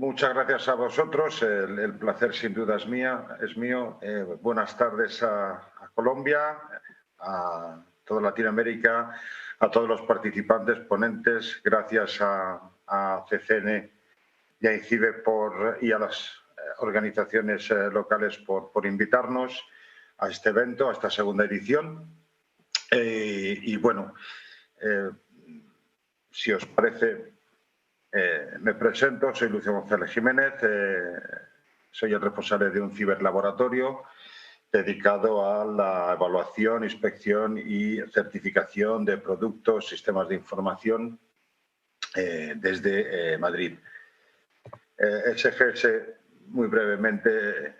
Muchas gracias a vosotros. El placer sin duda es mío. Buenas tardes a Colombia, a toda Latinoamérica, a todos los participantes, ponentes. Gracias a CCN y a INCIBE y a las organizaciones locales por invitarnos a este evento, a esta segunda edición. Y bueno, si os parece, me presento, soy Lucio González Jiménez, soy el responsable de un ciberlaboratorio dedicado a la evaluación, inspección y certificación de productos, sistemas de información desde Madrid. SGS, muy brevemente,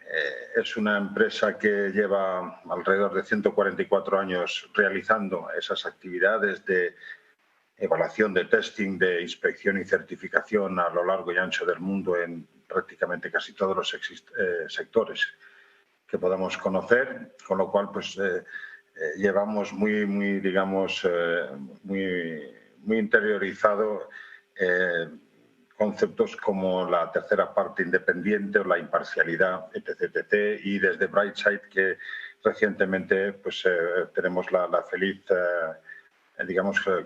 es una empresa que lleva alrededor de 144 años realizando esas actividades de evaluación, de testing, de inspección y certificación a lo largo y ancho del mundo en prácticamente casi todos los sectores que podamos conocer, con lo cual pues llevamos muy interiorizado conceptos como la tercera parte independiente o la imparcialidad, etc. Y desde Brightside, que recientemente pues tenemos la feliz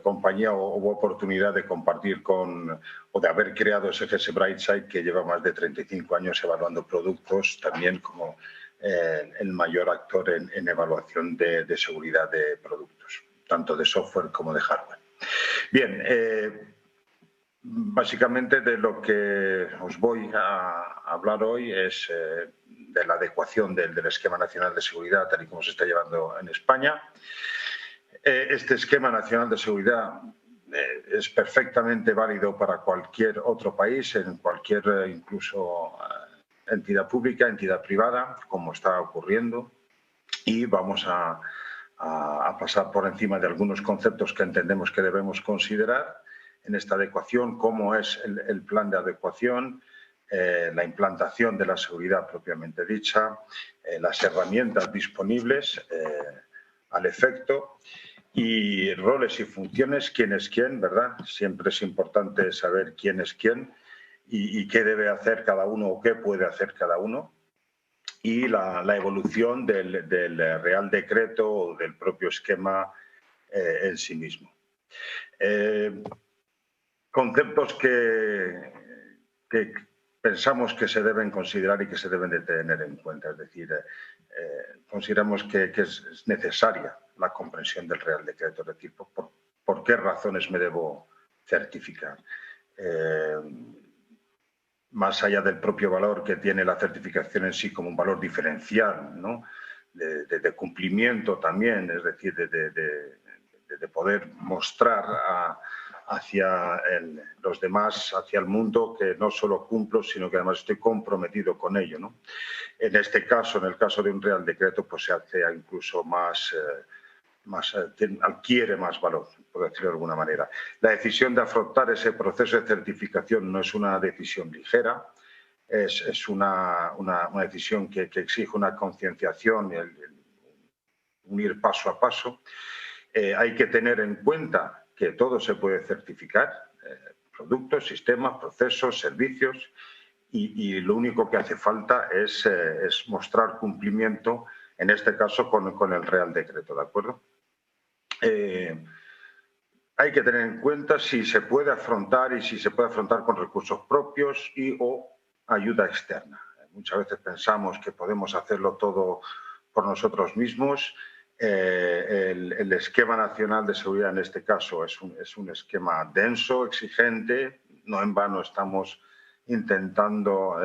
compañía o oportunidad de compartir o de haber creado SGS Brightside, que lleva más de 35 años evaluando productos, también como el mayor actor en evaluación de seguridad de productos, tanto de software como de hardware. Bien, básicamente de lo que os voy a hablar hoy es de la adecuación del Esquema Nacional de Seguridad, tal y como se está llevando en España. Este Esquema Nacional de Seguridad es perfectamente válido para cualquier otro país, en cualquier incluso entidad pública, entidad privada, como está ocurriendo. Y vamos a pasar por encima de algunos conceptos que entendemos que debemos considerar en esta adecuación, cómo es el plan de adecuación, la implantación de la seguridad propiamente dicha, las herramientas disponibles al efecto, y roles y funciones, quién es quién, ¿verdad? Siempre es importante saber quién es quién y qué debe hacer cada uno o qué puede hacer cada uno. Y la evolución del Real Decreto o del propio esquema en sí mismo. Conceptos que pensamos que se deben considerar y que se deben de tener en cuenta. Es decir, consideramos que es necesaria la comprensión del Real Decreto, es decir, por qué razones me debo certificar. Más allá del propio valor que tiene la certificación en sí como un valor diferencial, ¿no? de cumplimiento también, es decir, de poder mostrar hacia los demás, hacia el mundo, que no solo cumplo, sino que además estoy comprometido con ello, ¿no? En este caso, en el caso de un Real Decreto, pues se hace incluso adquiere más valor, por decirlo de alguna manera. La decisión de afrontar ese proceso de certificación no es una decisión ligera, es una decisión que exige una concienciación, un ir paso a paso. Hay que tener en cuenta que todo se puede certificar, productos, sistemas, procesos, servicios, y lo único que hace falta es mostrar cumplimiento, en este caso con el Real Decreto, ¿de acuerdo? Hay que tener en cuenta si se puede afrontar y si se puede afrontar con recursos propios o ayuda externa. Muchas veces pensamos que podemos hacerlo todo por nosotros mismos. El Esquema Nacional de Seguridad, en este caso, es un esquema denso, exigente. No en vano estamos intentando,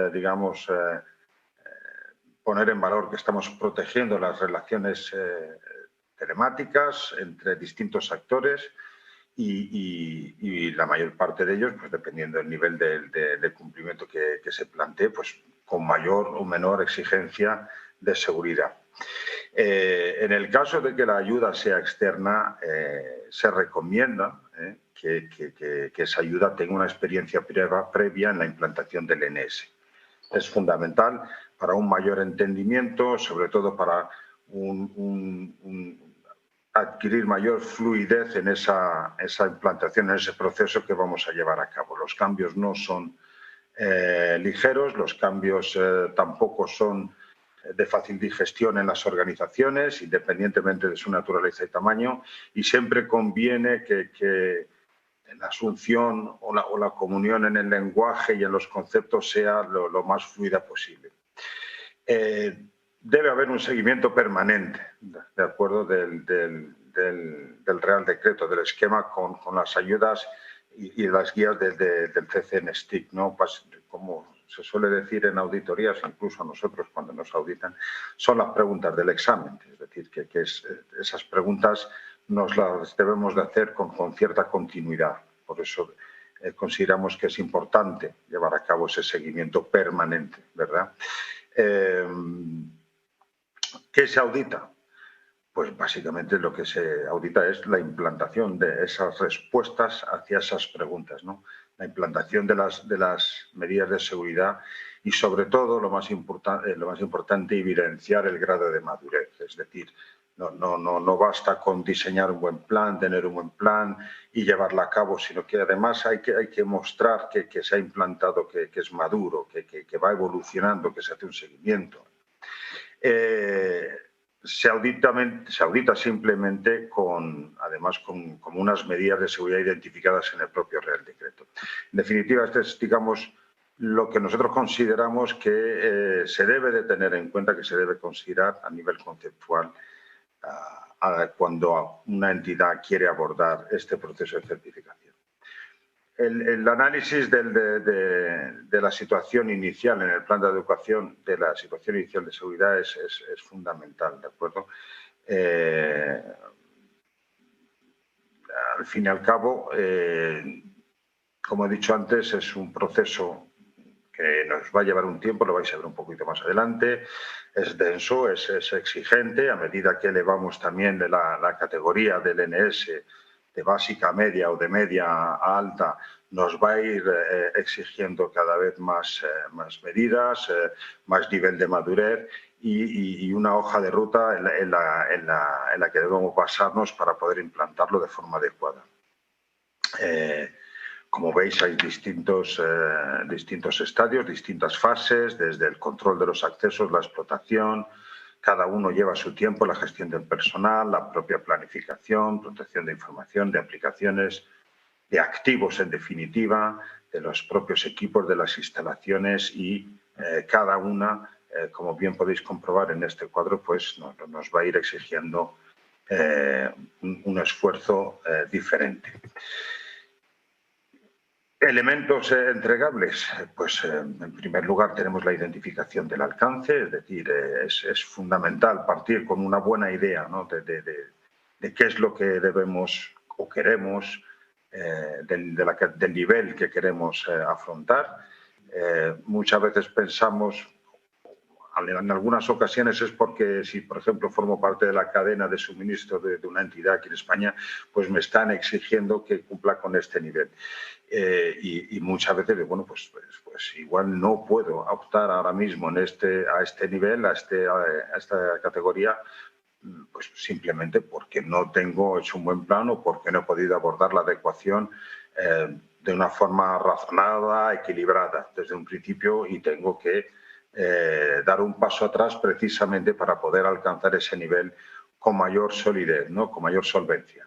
poner en valor que estamos protegiendo las relaciones telemáticas entre distintos actores y la mayor parte de ellos, pues dependiendo del nivel de cumplimiento que se plantee, pues con mayor o menor exigencia de seguridad. En el caso de que la ayuda sea externa, se recomienda que esa ayuda tenga una experiencia previa en la implantación del NS. Es fundamental para un mayor entendimiento, sobre todo para adquirir mayor fluidez en esa implantación, en ese proceso que vamos a llevar a cabo. Los cambios no son ligeros, los cambios tampoco son de fácil digestión en las organizaciones, independientemente de su naturaleza y tamaño, y siempre conviene que la asunción o la comunión en el lenguaje y en los conceptos sea lo más fluida posible. Debe haber un seguimiento permanente, de acuerdo, del Real Decreto, del esquema con las ayudas y las guías del CCN-STIC, ¿no? Pues, como se suele decir en auditorías, incluso a nosotros cuando nos auditan, son las preguntas del examen. Es decir, que esas preguntas nos las debemos de hacer con cierta continuidad. Por eso consideramos que es importante llevar a cabo ese seguimiento permanente, ¿verdad? ¿Qué se audita? Pues básicamente lo que se audita es la implantación de esas respuestas hacia esas preguntas, ¿no? La implantación de las medidas de seguridad y, sobre todo, lo más importante, evidenciar el grado de madurez. Es decir, no basta con diseñar un buen plan, tener un buen plan y llevarlo a cabo, sino que además hay que mostrar que se ha implantado, que es maduro, que va evolucionando, que se hace un seguimiento. Se audita simplemente además con unas medidas de seguridad identificadas en el propio Real Decreto. En definitiva, este es, digamos, lo que nosotros consideramos que se debe de tener en cuenta, que se debe considerar a nivel conceptual cuando una entidad quiere abordar este proceso de certificación. El análisis de la situación inicial en el plan de adecuación, de la situación inicial de seguridad es fundamental, ¿de acuerdo? Al fin y al cabo, como he dicho antes, es un proceso que nos va a llevar un tiempo, lo vais a ver un poquito más adelante, es denso, es exigente, a medida que elevamos también de la categoría del NS de básica a media o de media a alta, nos va a ir exigiendo cada vez más medidas, más nivel de madurez y una hoja de ruta en la que debemos basarnos para poder implantarlo de forma adecuada. Como veis, hay distintos estadios, distintas fases, desde el control de los accesos, la explotación. Cada uno lleva su tiempo, la gestión del personal, la propia planificación, protección de información, de aplicaciones, de activos en definitiva, de los propios equipos, de las instalaciones y cada una, como bien podéis comprobar en este cuadro, pues nos va a ir exigiendo un esfuerzo diferente. Elementos entregables, pues en primer lugar tenemos la identificación del alcance, es decir, es fundamental partir con una buena idea, ¿no? de qué es lo que debemos o queremos, del nivel que queremos afrontar. Muchas veces pensamos, en algunas ocasiones es porque si, por ejemplo, formo parte de la cadena de suministro de una entidad aquí en España, pues me están exigiendo que cumpla con este nivel. Y muchas veces, bueno, pues igual no puedo optar ahora mismo a este nivel, a esta categoría, pues simplemente porque no tengo hecho un buen plan o porque no he podido abordar la adecuación de una forma razonada, equilibrada desde un principio y tengo que dar un paso atrás precisamente para poder alcanzar ese nivel con mayor solidez, ¿no? Con mayor solvencia.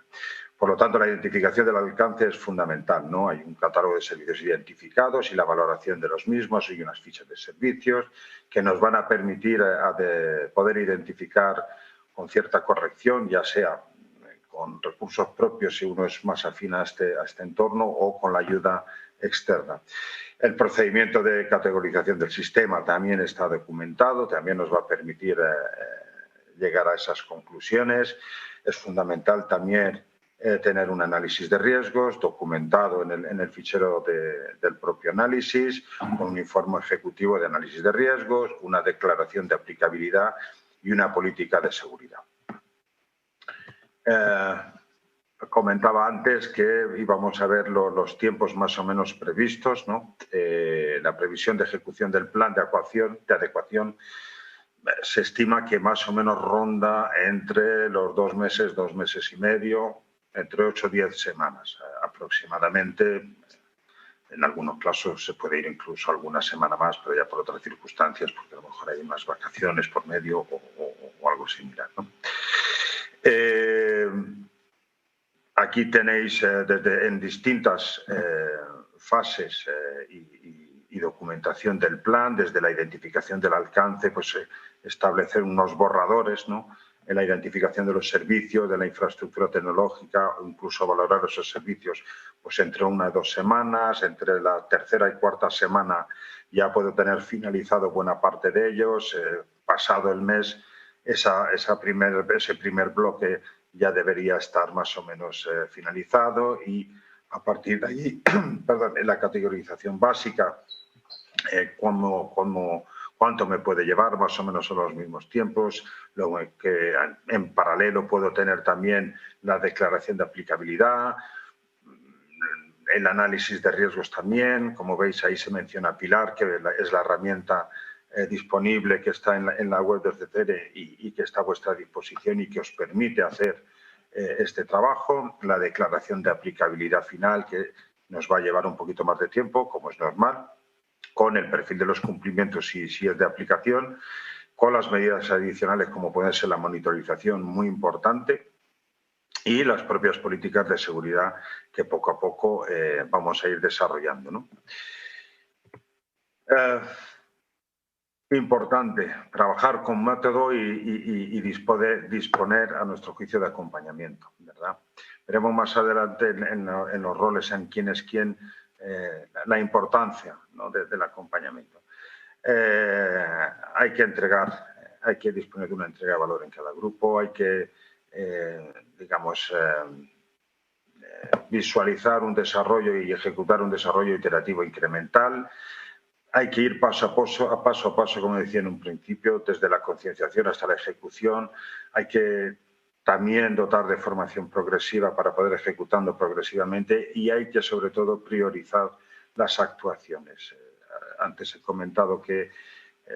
Por lo tanto, la identificación del alcance es fundamental, ¿no? Hay un catálogo de servicios identificados y la valoración de los mismos y unas fichas de servicios que nos van a permitir poder identificar con cierta corrección, ya sea con recursos propios si uno es más afín a este entorno o con la ayuda externa. El procedimiento de categorización del sistema también está documentado, también nos va a permitir llegar a esas conclusiones. Es fundamental también tener un análisis de riesgos documentado en el fichero del propio análisis, con un informe ejecutivo de análisis de riesgos, una declaración de aplicabilidad y una política de seguridad. Comentaba antes que íbamos a ver los tiempos más o menos previstos, ¿no? La previsión de ejecución del plan de adecuación se estima que más o menos ronda entre los 2 meses y medio, entre 8 o 10 semanas aproximadamente. En algunos casos se puede ir incluso alguna semana más, pero ya por otras circunstancias, porque a lo mejor hay más vacaciones por medio o algo similar, ¿no? Aquí tenéis en distintas fases y documentación del plan, desde la identificación del alcance, pues establecer unos borradores, ¿no?, en la identificación de los servicios, de la infraestructura tecnológica, o incluso valorar esos servicios pues entre 1 y 2 semanas, entre la tercera y cuarta semana ya puedo tener finalizado buena parte de ellos, pasado el mes ese primer bloque ya debería estar más o menos finalizado y a partir de allí, perdón, en la categorización básica, cuánto me puede llevar, más o menos son los mismos tiempos, luego que en paralelo puedo tener también la declaración de aplicabilidad, el análisis de riesgos también, como veis ahí se menciona Pilar, que es la herramienta disponible que está en la web de CETERE y que está a vuestra disposición y que os permite hacer este trabajo, la declaración de aplicabilidad final que nos va a llevar un poquito más de tiempo, como es normal, con el perfil de los cumplimientos si es de aplicación, con las medidas adicionales como puede ser la monitorización, muy importante, y las propias políticas de seguridad que poco a poco vamos a ir desarrollando, ¿no? Importante, trabajar con método y disponer a nuestro juicio de acompañamiento, ¿verdad? Veremos más adelante en los roles en quién es quién la importancia, ¿no?, del acompañamiento. Hay que disponer de una entrega de valor en cada grupo, hay que, visualizar un desarrollo y ejecutar un desarrollo iterativo incremental. Hay que ir paso a paso, como decía en un principio, desde la concienciación hasta la ejecución. Hay que también dotar de formación progresiva para poder ejecutando progresivamente y hay que, sobre todo, priorizar las actuaciones. Antes he comentado que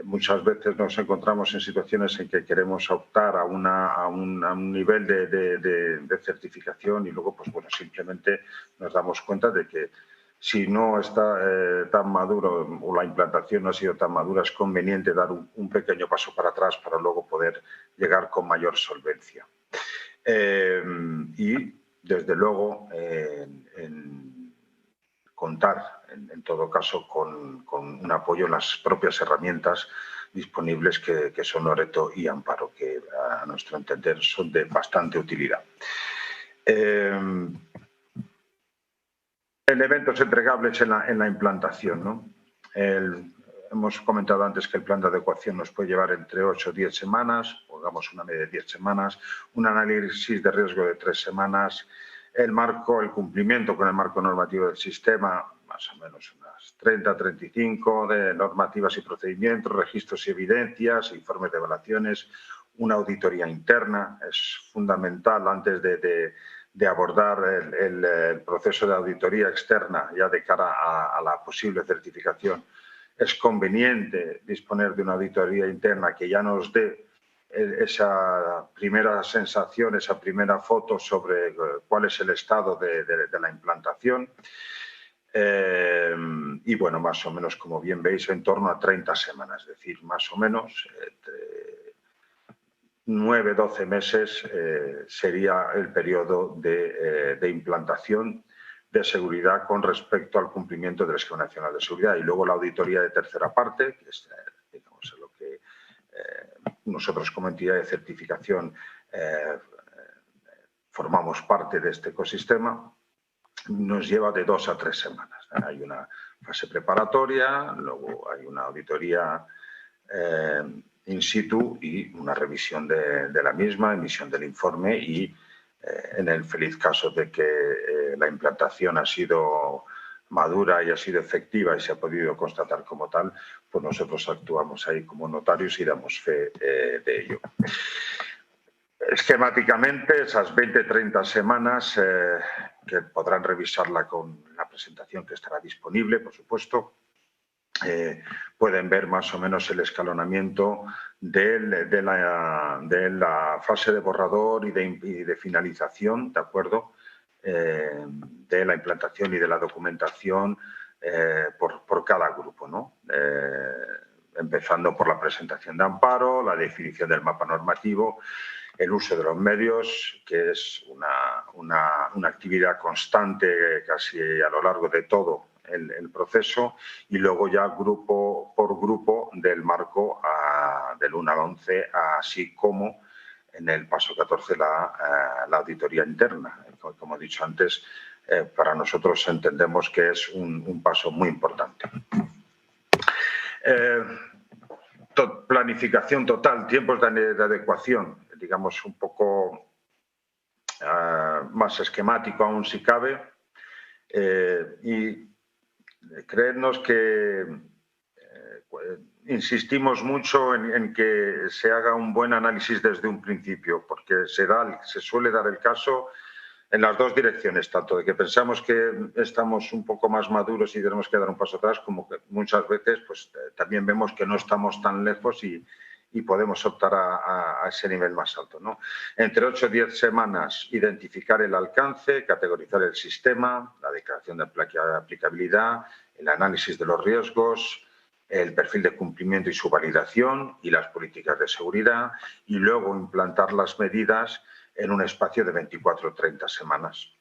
muchas veces nos encontramos en situaciones en que queremos optar a un nivel de certificación y luego, pues bueno, simplemente nos damos cuenta de que si no está tan maduro o la implantación no ha sido tan madura, es conveniente dar un pequeño paso para atrás para luego poder llegar con mayor solvencia. Y, desde luego, contar, en todo caso, con un apoyo en las propias herramientas disponibles que son Loreto y Amparo, que a nuestro entender son de bastante utilidad. Elementos entregables en la implantación, ¿no? Hemos comentado antes que el plan de adecuación nos puede llevar entre 8 o 10 semanas, pongamos una media de 10 semanas, un análisis de riesgo de 3 semanas, el cumplimiento con el marco normativo del sistema, más o menos unas 30, 35 de normativas y procedimientos, registros y evidencias, informes de evaluaciones, una auditoría interna, es fundamental antes de abordar el proceso de auditoría externa ya de cara a la posible certificación. Es conveniente disponer de una auditoría interna que ya nos dé esa primera sensación, esa primera foto sobre cuál es el estado de la implantación. Y bueno, más o menos, como bien veis, en torno a 30 semanas, es decir, más o menos entre 9 o 12 meses sería el periodo de implantación de seguridad con respecto al cumplimiento del Esquema Nacional de Seguridad. Y luego la auditoría de tercera parte, que es digamos, lo que nosotros como entidad de certificación formamos parte de este ecosistema, nos lleva de 2 a 3 semanas. Hay una fase preparatoria, luego hay una auditoría in situ y una revisión de la misma, emisión del informe y en el feliz caso de que la implantación ha sido madura y ha sido efectiva y se ha podido constatar como tal, pues nosotros actuamos ahí como notarios y damos fe de ello. Esquemáticamente, esas 20-30 semanas que podrán revisarla con la presentación que estará disponible, por supuesto, pueden ver más o menos el escalonamiento de la fase de borrador y de finalización, ¿de acuerdo? De la implantación y de la documentación por cada grupo, ¿no? Empezando por la presentación de amparo, la definición del mapa normativo, el uso de los medios, que es una actividad constante casi a lo largo de todo el proceso, y luego ya grupo por grupo del marco del 1 al 11, así como en el paso 14 la auditoría interna. Como he dicho antes, para nosotros entendemos que es un paso muy importante. Planificación total, tiempos de adecuación, digamos un poco más esquemático aún si cabe, y creernos que insistimos mucho en que se haga un buen análisis desde un principio, porque se suele dar el caso en las dos direcciones, tanto de que pensamos que estamos un poco más maduros y tenemos que dar un paso atrás, como que muchas veces pues, también vemos que no estamos tan lejos y podemos optar a ese nivel más alto, ¿no? Entre 8 y 10 semanas, identificar el alcance, categorizar el sistema, la declaración de aplicabilidad, el análisis de los riesgos, el perfil de cumplimiento y su validación y las políticas de seguridad, y luego implantar las medidas en un espacio de 24 o 30 semanas.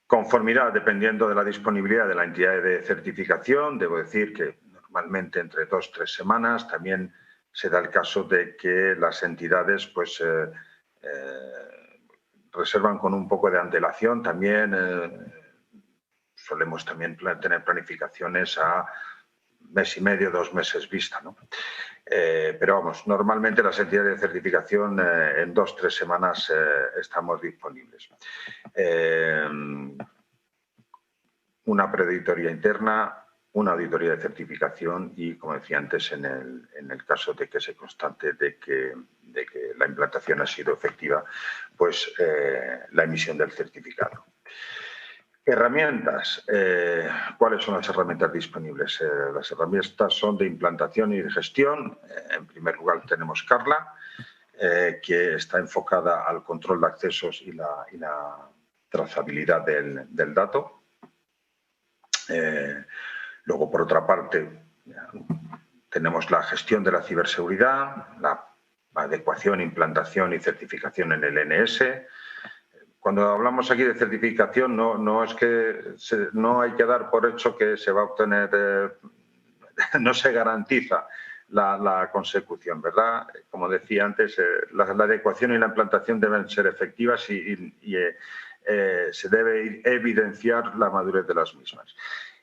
Conformidad, dependiendo de la disponibilidad de la entidad de certificación, debo decir que normalmente entre 2 o 3 semanas. También se da el caso de que las entidades pues, reservan con un poco de antelación. También solemos también tener planificaciones a mes y medio, 2 meses vista, ¿no? Pero vamos, normalmente las entidades de certificación en 2 o 3 semanas estamos disponibles. Una preauditoría interna, una auditoría de certificación y, como decía antes, en el caso de que se constante de que la implantación ha sido efectiva, pues la emisión del certificado. Herramientas. ¿Cuáles son las herramientas disponibles? Las herramientas son de implantación y de gestión. En primer lugar tenemos Carla, que está enfocada al control de accesos y la trazabilidad del dato. Luego, por otra parte, tenemos la gestión de la ciberseguridad, la adecuación, implantación y certificación en el NS. Cuando hablamos aquí de certificación, no es que no hay que dar por hecho que se va a obtener, no se garantiza la consecución, ¿verdad? Como decía antes, la adecuación y la implantación deben ser efectivas y se debe evidenciar la madurez de las mismas.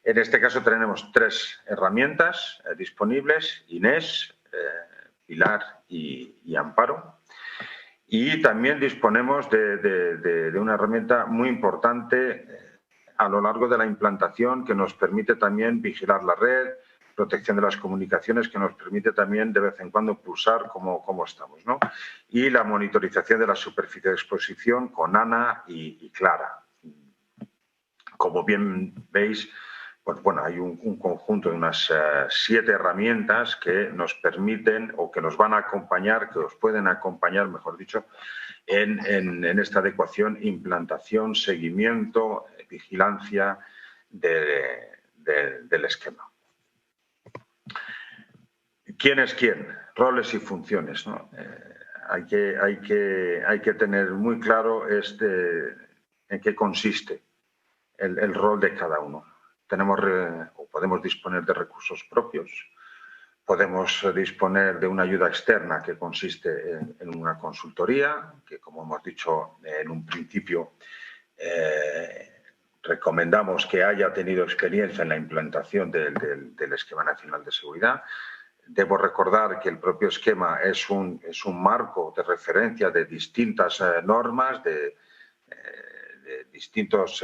En este caso tenemos 3 herramientas disponibles: INES, Pilar y Amparo. Y también disponemos de una herramienta muy importante a lo largo de la implantación, que nos permite también vigilar la red, protección de las comunicaciones, que nos permite también de vez en cuando pulsar cómo estamos, ¿no? Y la monitorización de la superficie de exposición con ANA y Clara. Como bien veis, pues bueno, hay un conjunto de unas 7 herramientas que nos permiten o que nos van a acompañar, que os pueden acompañar, mejor dicho, en esta adecuación, implantación, seguimiento, vigilancia del esquema. ¿Quién es quién? Roles y funciones, ¿no? Hay que tener muy claro en qué consiste el rol de cada uno. Podemos disponer de recursos propios, podemos disponer de una ayuda externa que consiste en una consultoría, que, como hemos dicho en un principio, recomendamos que haya tenido experiencia en la implantación del Esquema Nacional de Seguridad. Debo recordar que el propio esquema es un marco de referencia de distintas normas, de distintos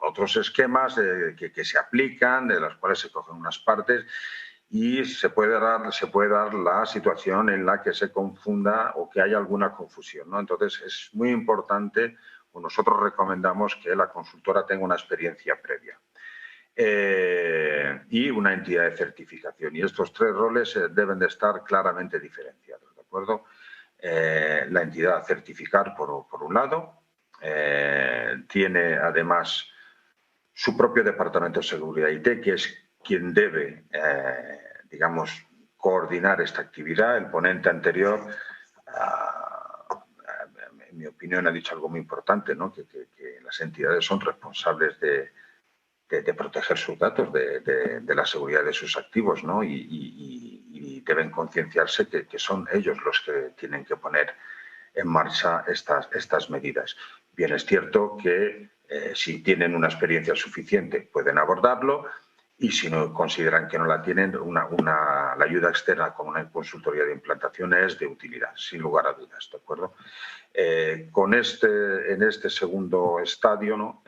otros esquemas que se aplican, de los cuales se cogen unas partes, y se puede dar la situación en la que se confunda o que haya alguna confusión, ¿no? Entonces, es muy importante, o nosotros recomendamos que la consultora tenga una experiencia previa y una entidad de certificación. Y estos 3 roles deben de estar claramente diferenciados, ¿de acuerdo? La entidad a certificar, por un lado, tiene además su propio departamento de seguridad IT, que es quien debe, digamos, coordinar esta actividad. El ponente anterior, en mi opinión, ha dicho algo muy importante, ¿no? Que las entidades son responsables de proteger sus datos, de la seguridad de sus activos, ¿no? Y deben concienciarse que son ellos los que tienen que poner en marcha estas medidas. Bien, es cierto que si tienen una experiencia suficiente pueden abordarlo, y si no consideran que no la tienen, la ayuda externa como una consultoría de implantación es de utilidad, sin lugar a dudas, ¿de acuerdo? En este segundo estadio, ¿no?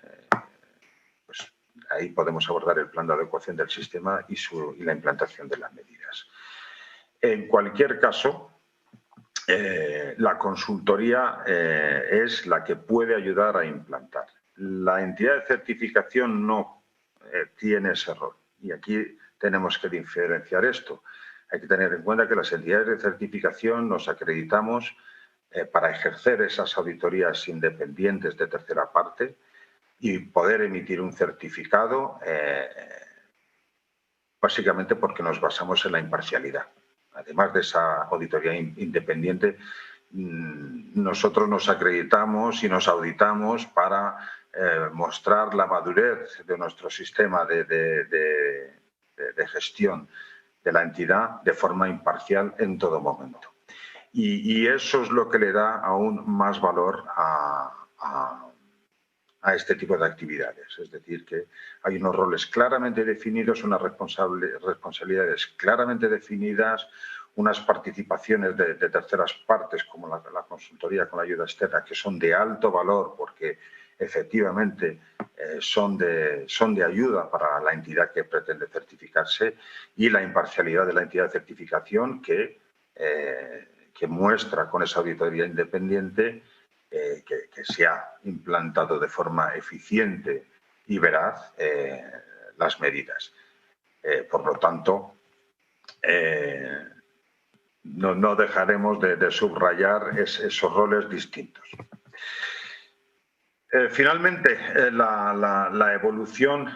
Pues ahí podemos abordar el plan de adecuación del sistema y la implantación de las medidas. En cualquier caso, la consultoría es la que puede ayudar a implantar. La entidad de certificación no tiene ese rol, y aquí tenemos que diferenciar esto. Hay que tener en cuenta que las entidades de certificación nos acreditamos para ejercer esas auditorías independientes de tercera parte y poder emitir un certificado, básicamente porque nos basamos en la imparcialidad. Además de esa auditoría independiente, nosotros nos acreditamos y nos auditamos para mostrar la madurez de nuestro sistema de gestión de la entidad de forma imparcial en todo momento. Y eso es lo que le da aún más valor a este tipo de actividades. Es decir, que hay unos roles claramente definidos, unas responsabilidades claramente definidas, unas participaciones de terceras partes, como la consultoría con la ayuda externa, que son de alto valor porque efectivamente son de ayuda para la entidad que pretende certificarse, y la imparcialidad de la entidad de certificación que muestra con esa auditoría independiente que se ha implantado de forma eficiente y veraz las medidas. Por lo tanto, no dejaremos de subrayar esos roles distintos. Finalmente, la evolución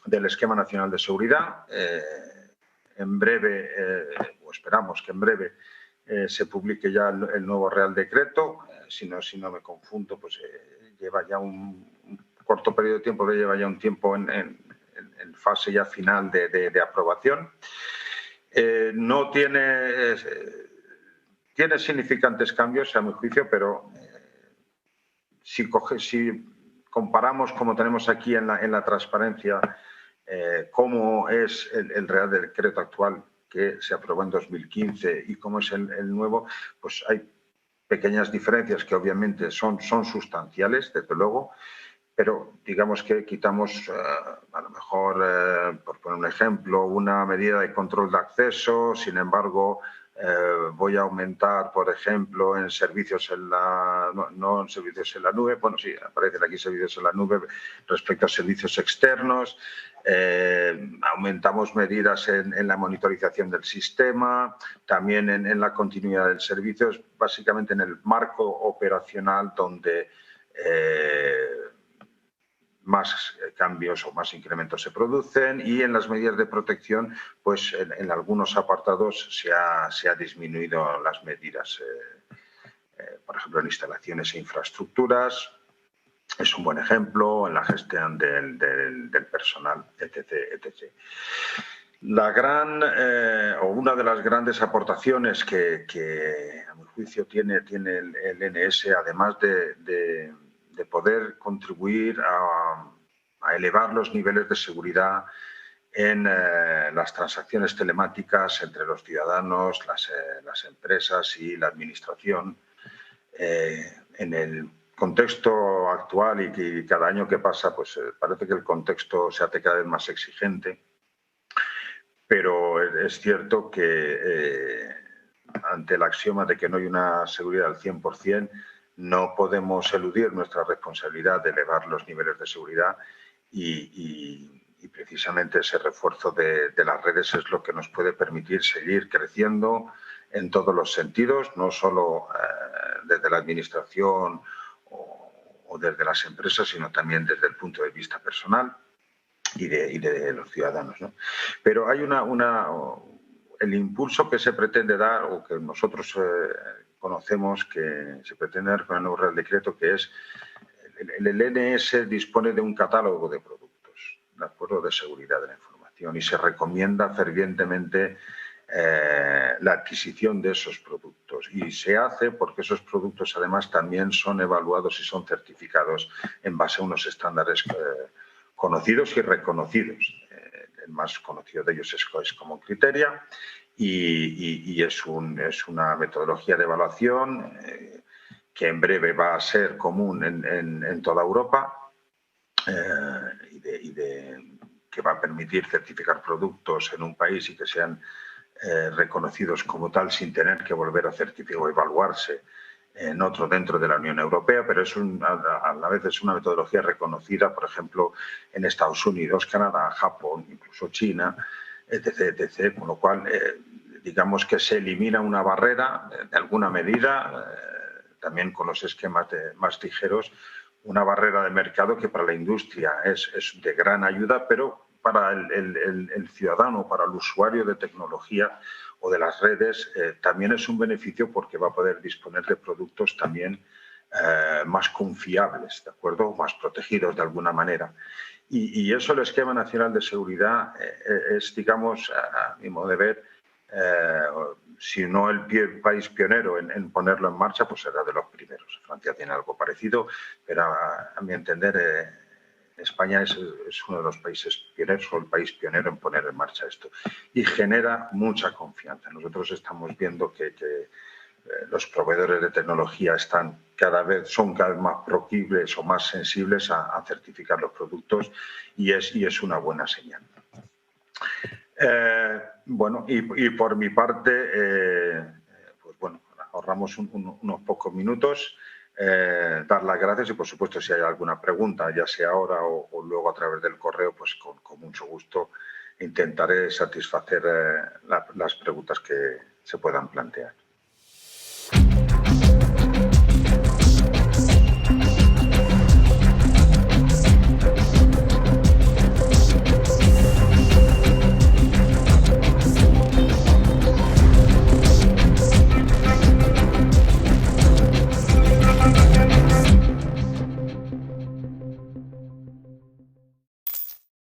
del Esquema Nacional de Seguridad. En breve, o esperamos que en breve, se publique ya el nuevo Real Decreto. Si no me confundo, pues lleva ya un corto periodo de tiempo, lleva ya un tiempo en fase ya final de aprobación. No tiene significantes cambios, a mi juicio, pero si comparamos, como tenemos aquí en la transparencia, cómo es el Real Decreto actual que se aprobó en 2015 y cómo es el nuevo, pues hay pequeñas diferencias que obviamente son sustanciales, desde luego, pero digamos que quitamos, a lo mejor, por poner un ejemplo, una medida de control de acceso. Sin embargo, voy a aumentar, por ejemplo, en servicios no en servicios en la nube, bueno, sí, aparecen aquí servicios en la nube respecto a servicios externos. Aumentamos medidas en la monitorización del sistema, también en la continuidad del servicio, básicamente en el marco operacional donde más cambios o más incrementos se producen, y en las medidas de protección, pues en algunos apartados se ha disminuido las medidas, por ejemplo, en instalaciones e infraestructuras. Es un buen ejemplo, en la gestión del personal, etc., etc. Una de las grandes aportaciones que a mi juicio tiene el NS, además de poder contribuir a elevar los niveles de seguridad en las transacciones telemáticas entre los ciudadanos, las empresas y la administración. En el contexto actual y que cada año que pasa, pues parece que el contexto se hace cada vez más exigente, pero es cierto que ante el axioma de que no hay una seguridad al 100%, no podemos eludir nuestra responsabilidad de elevar los niveles de seguridad, y precisamente ese refuerzo de las redes es lo que nos puede permitir seguir creciendo en todos los sentidos, no solo desde la administración o o desde las empresas, sino también desde el punto de vista personal y de los ciudadanos, ¿no? Pero hay el impulso que se pretende dar, o que nosotros conocemos que se pretende dar con el nuevo Real Decreto, que es el LNS dispone de un catálogo de productos, ¿de acuerdo?, de seguridad de la información, y se recomienda fervientemente la adquisición de esos productos, y se hace porque esos productos además también son evaluados y son certificados en base a unos estándares conocidos y reconocidos. El más conocido de ellos es como Criteria, y es una metodología de evaluación que en breve va a ser común en toda Europa, que va a permitir certificar productos en un país y que sean reconocidos como tal sin tener que volver a certificar o evaluarse en otro dentro de la Unión Europea, pero a la vez es una metodología reconocida, por ejemplo, en Estados Unidos, Canadá, Japón, incluso China, etc., etc., con lo cual digamos que se elimina una barrera de alguna medida, también con los esquemas más ligeros, una barrera de mercado que para la industria es de gran ayuda, pero para el ciudadano, para el usuario de tecnología o de las redes, también es un beneficio porque va a poder disponer de productos también más confiables, ¿de acuerdo?, más protegidos de alguna manera. Y eso el Esquema Nacional de Seguridad es, digamos, a mi modo de ver, si no el país pionero en ponerlo en marcha, pues será de los primeros. Francia tiene algo parecido, pero a mi entender España es uno de los países pioneros, o el país pionero en poner en marcha esto. Y genera mucha confianza. Nosotros estamos viendo que los proveedores de tecnología son cada vez más proclives o más sensibles a certificar los productos, y es una buena señal. Bueno, y por mi parte, pues bueno, ahorramos unos pocos minutos. Dar las gracias y, por supuesto, si hay alguna pregunta, ya sea ahora o luego a través del correo, pues con mucho gusto intentaré satisfacer las preguntas que se puedan plantear.